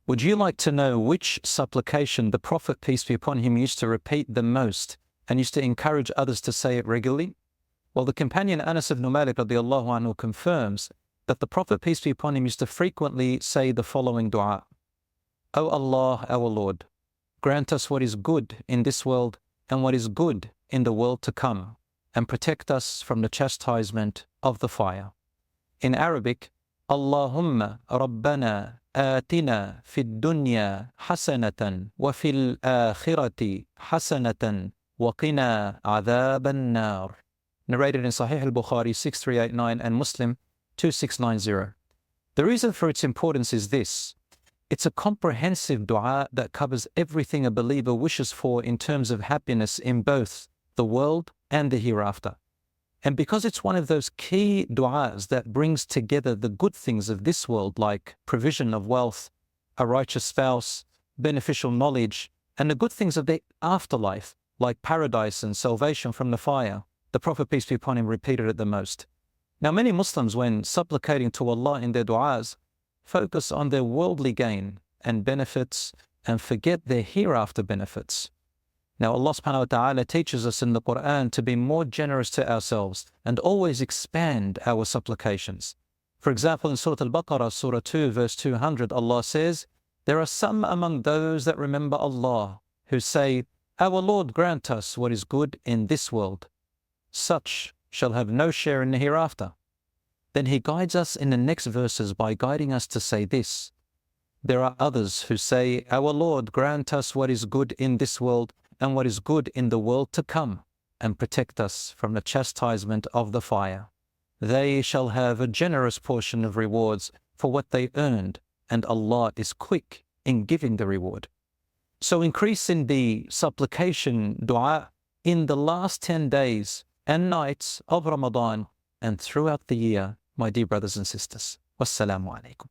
Would you like to know which supplication the Prophet, peace be upon him, used to repeat the most and used to encourage others to say it regularly? Well, the companion Anas ibn Malik radiallahu anhu confirms that the Prophet, peace be upon him, used to frequently say the following dua: O Allah, our Lord, grant us what is good in this world and what is good in the world to come, and protect us from the chastisement of the fire. In Arabic, Allahumma Rabbana آتنا في الدنيا حسنة وفي الآخرة حسنة وقنا عذاب النار. Narrated in Sahih al-Bukhari 6389 and Muslim 2690. The reason for its importance is this: it's a comprehensive dua that covers everything a believer wishes for in terms of happiness in both the world and the hereafter. And because it's one of those key du'as that brings together the good things of this world, like provision of wealth, a righteous spouse, beneficial knowledge, and the good things of the afterlife, like paradise and salvation from the fire, the Prophet, peace be upon him, repeated it the most. Now, many Muslims, when supplicating to Allah in their du'as, focus on their worldly gain and benefits and forget their hereafter benefits. Now, Allah subhanahu wa ta'ala teaches us in the Quran to be more generous to ourselves and always expand our supplications. For example, in Surah Al-Baqarah, Surah 2, verse 200, Allah says, "There are some among those that remember Allah who say, Our Lord, grant us what is good in this world. Such shall have no share in the hereafter." Then He guides us in the next verses by guiding us to say this: "There are others who say, Our Lord, grant us what is good in this world and what is good in the world to come, and protect us from the chastisement of the fire. They shall have a generous portion of rewards for what they earned, and Allah is quick in giving the reward." So increase in the supplication dua in the last 10 days and nights of Ramadan and throughout the year, my dear brothers and sisters. Wassalamu alaikum.